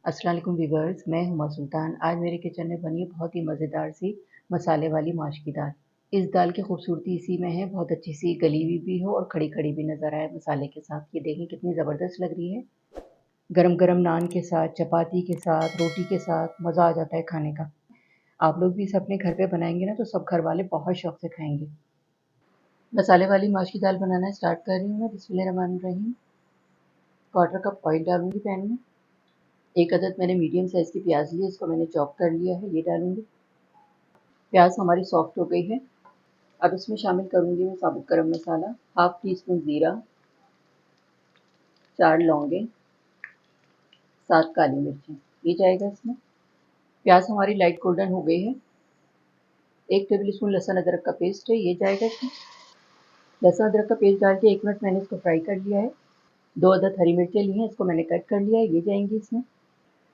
अस्सलाम वालेकुम व्यूअर्स, मैं हुमा सुल्तान। आज मेरे किचन में बनी है बहुत ही मज़ेदार सी मसाले वाली माश की दाल। इस दाल की खूबसूरती इसी में है, बहुत अच्छी सी गली हुई भी हो और खड़ी खड़ी भी नज़र आए मसाले के साथ। ये देखें कितनी ज़बरदस्त लग रही है। गरम गरम नान के साथ, चपाती के साथ, रोटी के साथ मज़ा आ जाता है खाने का। आप लोग भी इसे अपने घर पे बनाएंगे ना तो सब घर वाले बहुत शौक से खाएंगे। मसाले वाली माश की दाल बनाना स्टार्ट कर रही हूँ मैं। बिस्मिल्लाहिर्रहमानिर्रहीम। क्वार्टर कप ऑयल डालूंगी पैन में। एक अदद मैंने मीडियम साइज़ की प्याज ली है, इसको मैंने चॉप कर लिया है, ये डालूंगी। प्याज हमारी सॉफ्ट हो गई है। अब इसमें शामिल करूंगी मैं साबुत गरम मसाला, हाफ टी स्पून ज़ीरा, 4 लौंगे, 7 काली मिर्चें, ये जाएगा इसमें। प्याज हमारी लाइट गोल्डन हो गई है। 1 टेबल स्पून लहसुन अदरक का पेस्ट है, ये जाएगा इसमें। लहसुन अदरक का पेस्ट डाल के 1 मिनट मैंने इसको फ्राई कर लिया है। 2 अदद हरी मिर्चें ली हैं, इसको मैंने कट कर लिया है, ये जाएंगी इसमें।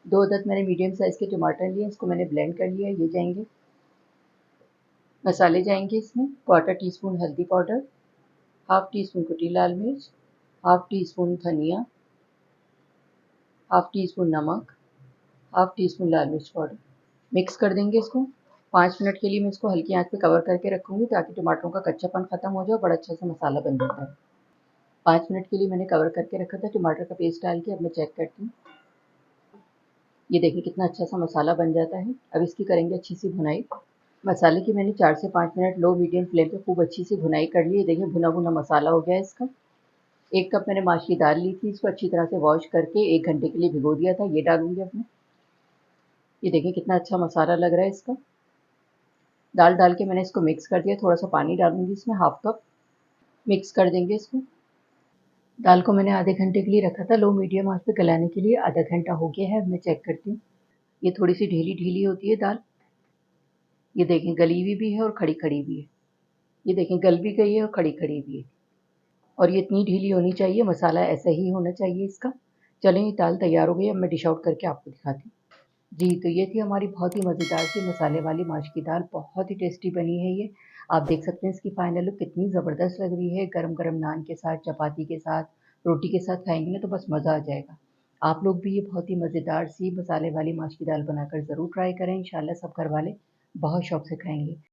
2 अदद मैंने मीडियम साइज़ के टमाटर लिए, इसको मैंने ब्लेंड कर लिया है, ये जाएंगे। मसाले जाएंगे इसमें। क्वार्टर टी स्पून हल्दी पाउडर, हाफ टी स्पून कुटी लाल मिर्च, हाफ टी स्पून धनिया, हाफ टी स्पून नमक, हाफ टी स्पून लाल मिर्च पाउडर। मिक्स कर देंगे इसको। 5 मिनट के लिए मैं इसको हल्की आंच पे कवर करके रखूंगी ताकि टमाटरों का कच्चापन खत्म हो जाए और बड़ा अच्छा सा मसाला बन जाता है। 5 मिनट के लिए मैंने कवर करके रखा था। टमाटर का पेस्ट डाल के अब मैं चेक करती हूँ। ये देखिए कितना अच्छा सा मसाला बन जाता है। अब इसकी करेंगे अच्छी सी भुनाई। मसाले की मैंने 4 से 5 मिनट लो मीडियम फ्लेम पे खूब अच्छी सी भुनाई कर ली है। देखिए भुना भुना मसाला हो गया है इसका। 1 कप मैंने माश की दाल ली थी, इसको अच्छी तरह से वॉश करके 1 घंटे के लिए भिगो दिया था, ये डालूंगी अब मैं। ये देखिए कितना अच्छा मसाला लग रहा है इसका। दाल डाल के मैंने इसको मिक्स कर दिया। थोड़ा सा पानी डालूंगी इसमें, हाफ कप। मिक्स कर देंगे इसको। दाल को मैंने आधे घंटे के लिए रखा था लो मीडियम आंच पे गलाने के लिए। आधा घंटा हो गया है, अब मैं चेक करती हूँ। ये थोड़ी सी ढीली ढीली होती है दाल। ये देखें गली हुई भी है और खड़ी खड़ी भी है। ये देखें गल भी गई है और खड़ी खड़ी भी है। और ये इतनी ढीली होनी चाहिए, मसाला ऐसा ही होना चाहिए इसका। चलें ये दाल तैयार हो गई, अब मैं डिश आउट करके आपको दिखाती हूँ। जी, तो ये थी हमारी बहुत ही मज़ेदार सी मसाले वाली माश की दाल। बहुत ही टेस्टी बनी है ये। आप देख सकते हैं इसकी फाइनल लुक कितनी ज़बरदस्त लग रही है। गरम गरम नान के साथ, चपाती के साथ, रोटी के साथ खाएंगे ना तो बस मज़ा आ जाएगा। आप लोग भी ये बहुत ही मज़ेदार सी मसाले वाली माश की दाल बनाकर ज़रूर ट्राई करें। इंशाल्लाह सब घर वाले बहुत शौक से खाएंगे।